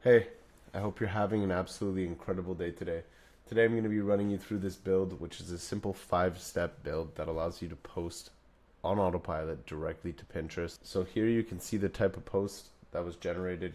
Hey, I hope you're having an absolutely incredible day today. Today I'm going to be running you through this build, which is a simple 5-step build that allows you to post on autopilot directly to Pinterest. So here you can see the type of post that was generated.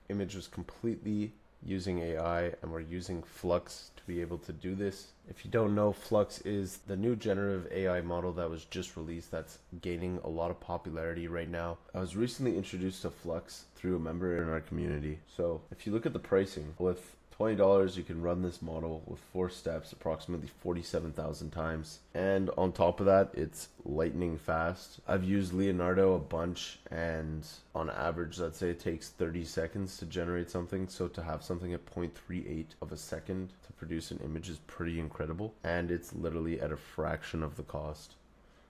Image was completely using AI, and we're using Flux to be able to do this. If you don't know, Flux is the new generative AI model that was just released that's gaining a lot of popularity right now. I was recently introduced to Flux through a member in our community. So if you look at the pricing, with $20 you can run this model with 4 steps approximately 47,000 times, and on top of that it's lightning fast. I've used Leonardo a bunch, and on average let's say it takes 30 seconds to generate something, so to have something at 0.38 of a second to produce an image is pretty incredible, and it's literally at a fraction of the cost.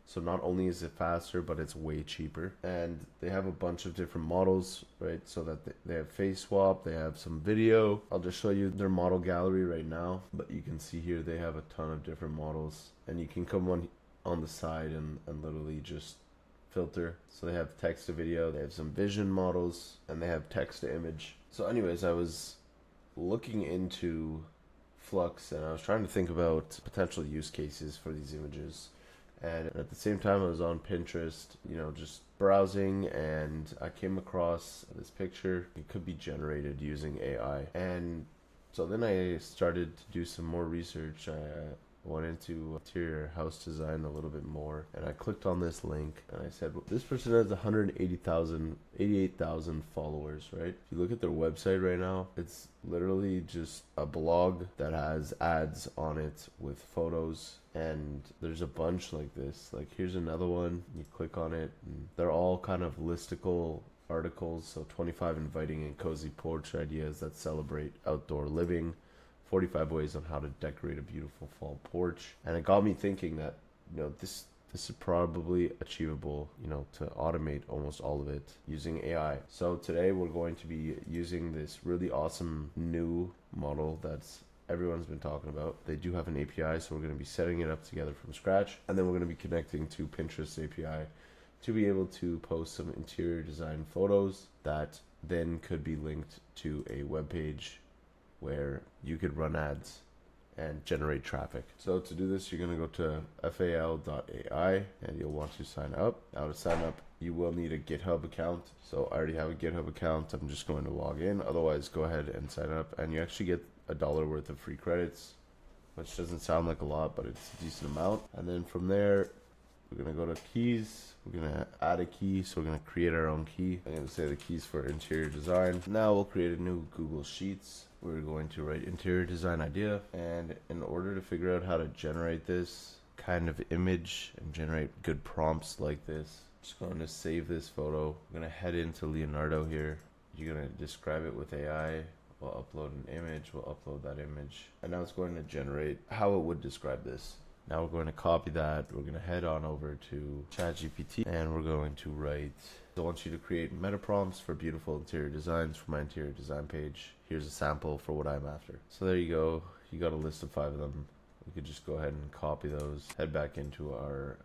So not only is it faster, but it's way cheaper. And they have a bunch of different models, right? So that they have face swap, they have some video. I'll just show you their model gallery right now. But you can see here they have a ton of different models. And you can come on the side and literally just filter. So they have text to video, they have some vision models, and they have text to image. So anyways, I was looking into Flux and I was trying to think about potential use cases for these images. And at the same time I was on Pinterest, just browsing, and I came across this picture. It could be generated using AI. And so then I started to do some more research. I went into interior house design a little bit more, and I clicked on this link and I said, well, this person has 88,000 followers, right? If you look at their website right now, it's literally just a blog that has ads on it with photos, and there's a bunch like this. Like here's another one, you click on it and they're all kind of listicle articles. So 25 inviting and cozy porch ideas that celebrate outdoor living, 45 ways on how to decorate a beautiful fall porch. And it got me thinking that this is probably achievable, to automate almost all of it using AI. So today we're going to be using this really awesome new model that's everyone's been talking about. They do have an API, so we're going to be setting it up together from scratch, and then we're going to be connecting to Pinterest API to be able to post some interior design photos that then could be linked to a web page where you could run ads and generate traffic. So to do this, you're going to go to fal.ai and you'll want to sign up. Now to sign up, you will need a GitHub account. So I already have a GitHub account. I'm just going to log in. Otherwise, go ahead and sign up, and you actually get $1 worth of free credits, which doesn't sound like a lot, but it's a decent amount. And then from there, we're going to go to keys. We're going to add a key, so we're going to create our own key. I'm going to say the keys for interior design. Now we'll create a new Google Sheets. We're going to write interior design idea, and in order to figure out how to generate this kind of image and generate good prompts like this, I'm just going to save this photo. I'm going to head into Leonardo here. You're going to describe it with AI. We'll upload an image, we'll upload that image, and now it's going to generate how it would describe this. Now we're going to copy that. We're going to head on over to ChatGPT, and we're going to write, I want you to create meta prompts for beautiful interior designs for my interior design page. Here's a sample for what I'm after. So there you go. You got a list of 5 of them. We could just go ahead and copy those, head back into our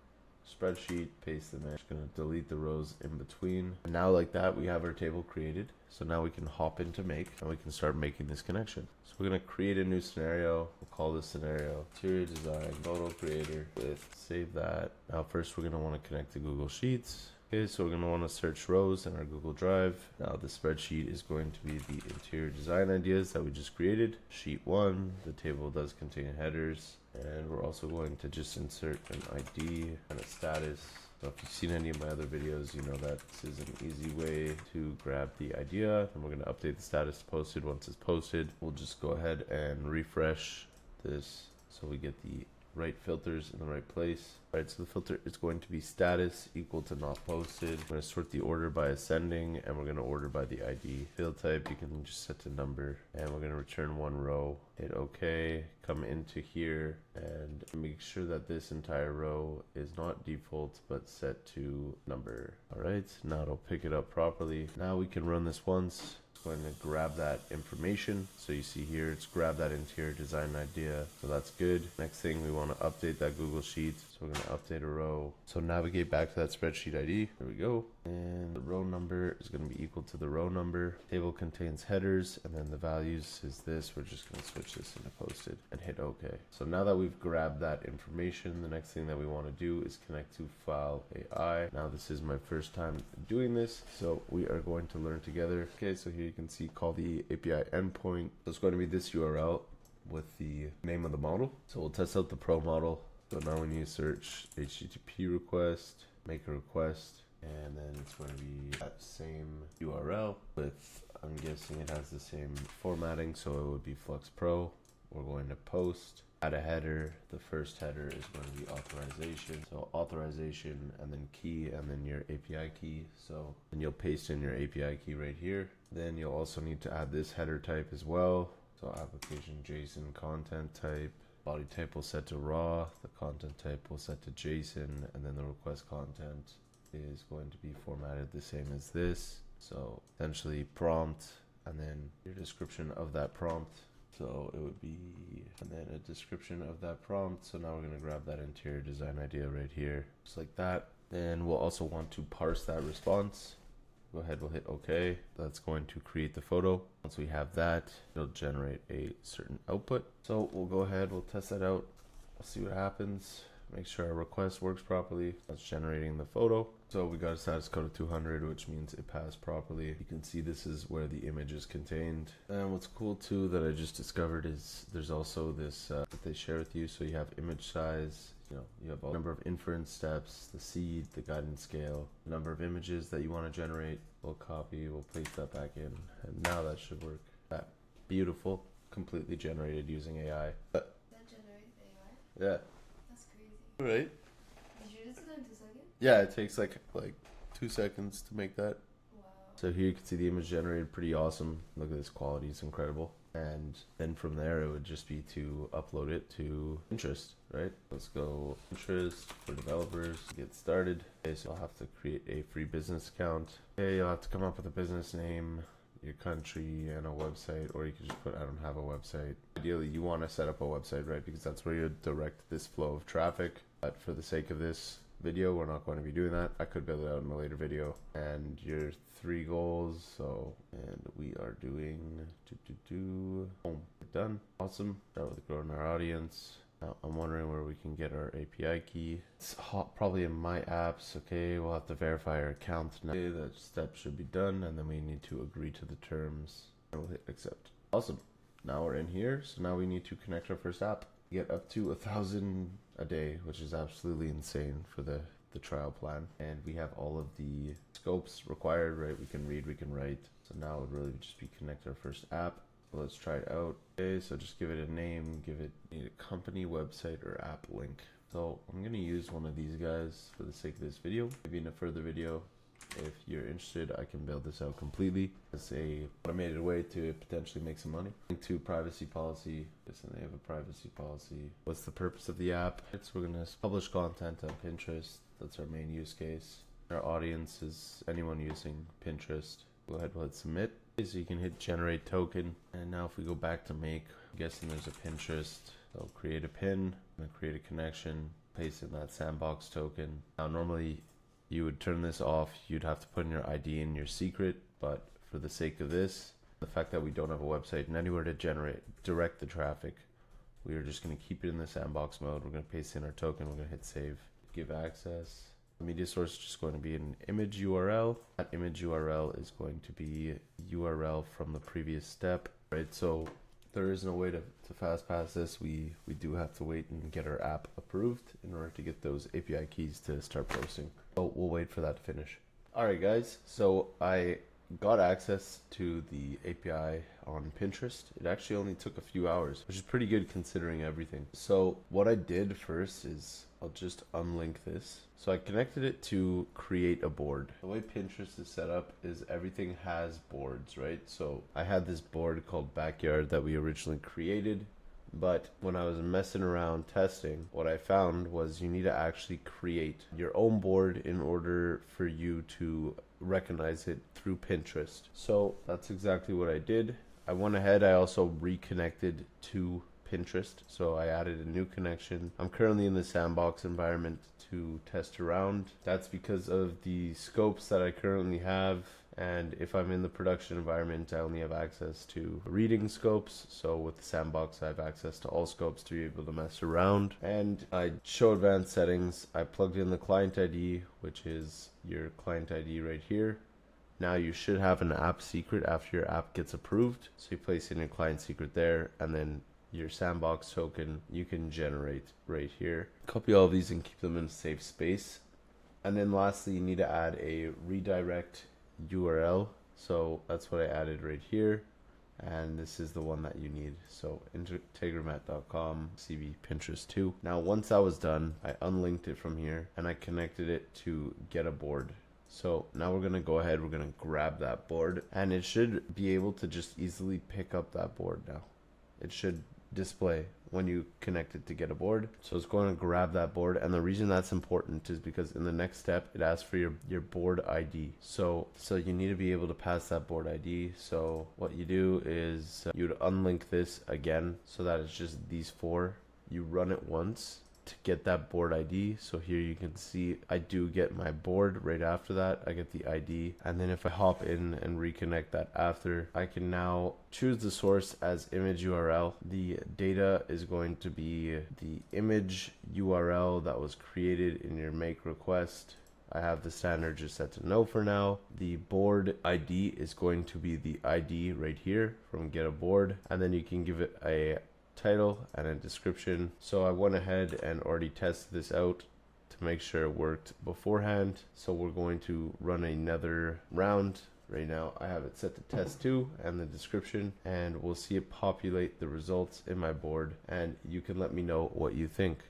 spreadsheet, paste them in. Just gonna delete the rows in between. And now like that, we have our table created. So now we can hop into make, and we can start making this connection. So we're gonna create a new scenario. We'll call this scenario interior design photo creator with, save that. Now first we're gonna want to connect to Google Sheets. Okay, so we're going to want to search rows in our Google Drive. Now the spreadsheet is going to be the interior design ideas that we just created. Sheet 1, the table does contain headers, and we're also going to just insert an ID and a status. So if you've seen any of my other videos, you know that this is an easy way to grab the idea. And we're going to update the status to posted. Once it's posted, we'll just go ahead and refresh this so we get the right filters in the right place. All right, so the filter is going to be status equal to not posted. I'm going to sort the order by ascending, and we're going to order by the ID. Field type, you can just set to number, and we're going to return 1 row. Hit OK, come into here, and make sure that this entire row is not default, but set to number. All right, now it'll pick it up properly. Now we can run this once. It's going to grab that information. So you see here, it's grab that interior design idea. So that's good. Next thing, we want to update that Google Sheet. So we're going to update a row. So navigate back to that spreadsheet ID. There we go. And the row number is going to be equal to the row number. Table contains headers, and then the values is this. We're just going to switch this into posted and hit OK. So now that we've grabbed that information, the next thing that we want to do is connect to File AI. Now this is my first time doing this, so we are going to learn together. Okay, so here you can see call the API endpoint. So it's going to be this URL with the name of the model. So we'll test out the Pro model. So now we need to search HTTP request, make a request, and then it's going to be that same URL with, I'm guessing it has the same formatting, so it would be Flux Pro. We're going to post, add a header. The first header is going to be authorization. So authorization and then key and then your API key. So then you'll paste in your API key right here. Then you'll also need to add this header type as well. So application JSON content type. Body type will set to raw. The content type will set to JSON, and then the request content is going to be formatted the same as this. So essentially prompt and then your description of that prompt. So it would be, and then a description of that prompt. So now we're going to grab that interior design idea right here, just like that. Then we'll also want to parse that response. Go ahead, we'll hit OK. That's going to create the photo. Once we have that, it'll generate a certain output. So we'll go ahead, we'll test that out. We'll see what happens. Make sure our request works properly. That's generating the photo. So we got a status code of 200, which means it passed properly. You can see this is where the image is contained. And what's cool too that I just discovered is there's also this that they share with you. So you have image size, you have a number of inference steps, the seed, the guidance scale, the number of images that you want to generate. We'll copy, we'll paste that back in, and now that should work. That beautiful, completely generated using AI. That generates AI? Yeah. That's crazy. Right? Did you just do that in 2 seconds? Yeah, it takes like 2 seconds to make that. Wow. So here you can see the image generated, pretty awesome. Look at this quality, it's incredible. And then from there, it would just be to upload it to Pinterest, right? Let's go Pinterest for developers, get started. Okay, so I'll have to create a free business account. Okay, you'll have to come up with a business name, your country, and a website, or you can just put, I don't have a website. Ideally, you want to set up a website, right? Because that's where you direct this flow of traffic. But for the sake of this video, we're not going to be doing that. I could build it out in a later video. And your 3 goals, and we are doing boom, we're done. Awesome. Start with growing our audience. Now I'm wondering where we can get our API key. It's probably in my apps. Okay, we'll have to verify our account now. Okay, that step should be done, and then we need to agree to the terms, and we'll hit accept. Awesome. Now we're in here, so now we need to connect our first app. Get up to 1,000 a day, which is absolutely insane for the trial plan. And we have all of the scopes required, right? We can read, we can write. So now it would really just be connect our first app. So let's try it out. Okay, so just give it a name, need a company, website, or app link. So I'm gonna use one of these guys for the sake of this video. Maybe in a further video, if you're interested, I can build this out completely as a automated way to potentially make some money. Link to privacy policy. Listen, they have a privacy policy. What's the purpose of the app? So we're gonna publish content on Pinterest. That's our main use case. Our audience is anyone using Pinterest. Go ahead, we'll hit submit. Okay, so you can hit generate token. And now if we go back to make, I'm guessing there's a Pinterest. So create a pin, and create a connection, paste in that sandbox token. Now normally you would turn this off. You'd have to put in your ID and your secret, but for the sake of this, the fact that we don't have a website and anywhere to direct the traffic, we are just going to keep it in the sandbox mode. We're going to paste in our token. We're going to hit save. Give access. The media source is just going to be an image URL. That image URL is going to be URL from the previous step, right? So there is no way to fast pass this. We do have to wait and get our app approved in order to get those API keys to start posting. So we'll wait for that to finish. All right, guys. So I got access to the API on Pinterest. It actually only took a few hours, which is pretty good considering everything. So what I did first is I'll just unlink this. So I connected it to create a board. The way Pinterest is set up is everything has boards, right? So I had this board called Backyard that we originally created, but when I was messing around testing, what I found was you need to actually create your own board in order for you to recognize it through Pinterest. So that's exactly what I did. I went ahead, I also reconnected to Pinterest. So I added a new connection. I'm currently in the sandbox environment to test around. That's because of the scopes that I currently have. And if I'm in the production environment, I only have access to reading scopes. So with the sandbox, I have access to all scopes to be able to mess around. And I show advanced settings. I plugged in the client ID, which is your client ID right here. Now you should have an app secret after your app gets approved. So you place in your client secret there, and then your sandbox token you can generate right here. Copy all of these and keep them in a safe space. And then lastly, you need to add a redirect URL. So that's what I added right here. And this is the one that you need. So integramat.com cv Pinterest 2. Now once that was done, I unlinked it from here and I connected it to get a board. So now we're going to go ahead, we're going to grab that board, and it should be able to just easily pick up that board now. It should display when you connect it to get a board. So it's going to grab that board, and the reason that's important is because in the next step it asks for your board ID. So you need to be able to pass that board ID. So what you do is you'd unlink this again so that it's just these four. You run it once to get that board ID. So here you can see I do get my board right after that. I get the ID, and then if I hop in and reconnect that after, I can now choose the source as image URL. The data is going to be the image URL that was created in your make request. I have the standard just set to no for now. The board ID is going to be the ID right here from get a board, and then you can give it a title and a description. So I went ahead and already tested this out to make sure it worked beforehand. So we're going to run another round. Right now I have it set to test 2 and the description, and we'll see it populate the results in my board, and you can let me know what you think.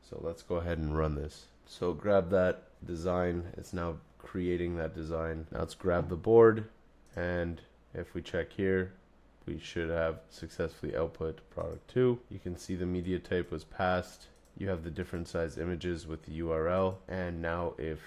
So let's go ahead and run this. So grab that design. It's now creating that design. Now let's grab the board, and if we check here, we should have successfully output product 2. You can see the media type was passed. You have the different size images with the URL. And now if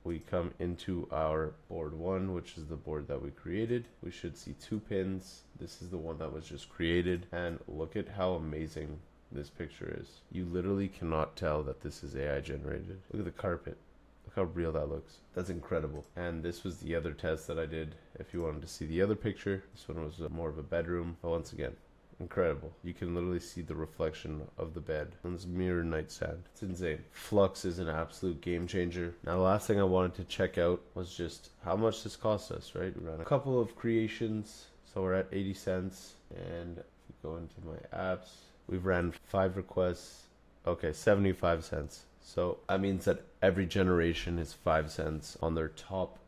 we come into our board 1, which is the board that we created, we should see 2 pins. This is the one that was just created. And look at how amazing this picture is. You literally cannot tell that this is AI generated. Look at the carpet. Look how real that looks. That's incredible. And this was the other test that I did. If you wanted to see the other picture, this one was more of a bedroom. But once again, incredible. You can literally see the reflection of the bed on this mirror nightstand. It's insane. Flux is an absolute game changer. Now the last thing I wanted to check out was just how much this cost us, right? We ran a couple of creations. So we're at 80 cents. And if we go into my apps, we've ran 5 requests. Okay, 75 cents. So that means that every generation is 5 cents on their top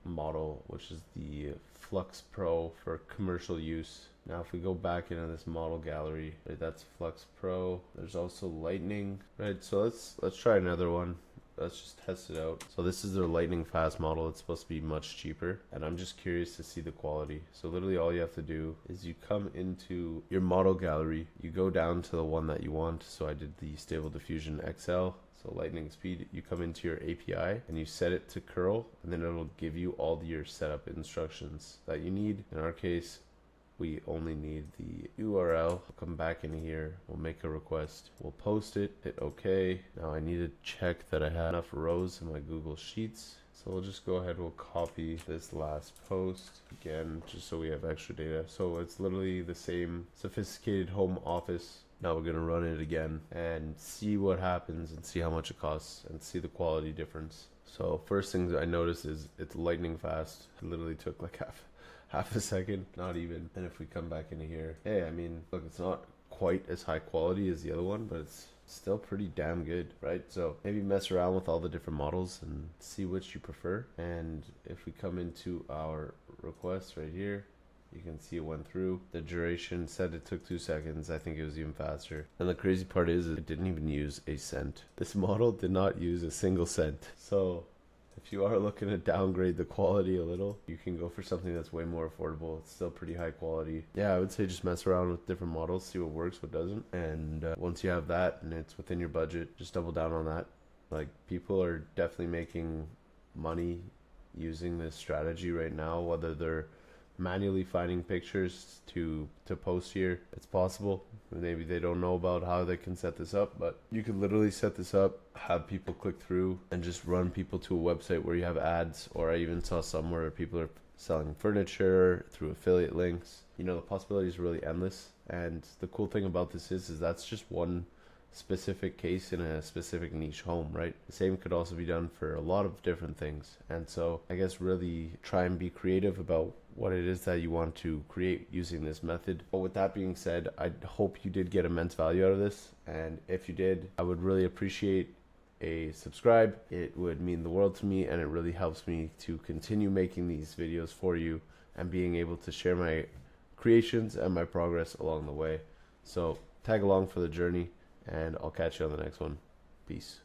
model, which is the Flux Pro for commercial use. Now if we go back into this model gallery, right, that's Flux Pro. There's also Lightning, right? So let's try another one. Let's just test it out. So this is their lightning fast model. It's supposed to be much cheaper, and I'm just curious to see the quality. So literally all you have to do is you come into your model gallery, you go down to the one that you want. So I did the Stable Diffusion XL. So lightning speed, you come into your API and you set it to curl, and then it'll give you all your setup instructions that you need. In our case, we only need the URL. We'll come back in here, we'll make a request, we'll post it, hit OK. Now I need to check that I have enough rows in my Google Sheets. So we'll just go ahead, we'll copy this last post again, just so we have extra data. So it's literally the same sophisticated home office. Now we're going to run it again and see what happens and see how much it costs and see the quality difference. So first thing I noticed is it's lightning fast. It literally took like half a second, not even. And if we come back into here, hey, I mean, look, it's not quite as high quality as the other one, but it's still pretty damn good, right? So maybe mess around with all the different models and see which you prefer. And if we come into our request right here, you can see it went through. The duration said it took 2 seconds. I think it was even faster. And the crazy part is it didn't even use a cent. This model did not use a single cent. So if you are looking to downgrade the quality a little, you can go for something that's way more affordable. It's still pretty high quality. Yeah, I would say just mess around with different models, see what works, what doesn't. And once you have that and it's within your budget, just double down on that. Like, people are definitely making money using this strategy right now, whether they're manually finding pictures to post here. It's possible. Maybe they don't know about how they can set this up, but you could literally set this up, have people click through, and just run people to a website where you have ads. Or I even saw somewhere people are selling furniture through affiliate links. You know, the possibilities are really endless. And the cool thing about this is that's just one specific case in a specific niche home, right? The same could also be done for a lot of different things. And so I guess really try and be creative about what it is that you want to create using this method. But with that being said, I hope you did get immense value out of this. And if you did, I would really appreciate a subscribe. It would mean the world to me, and it really helps me to continue making these videos for you and being able to share my creations and my progress along the way. So tag along for the journey, and I'll catch you on the next one. Peace.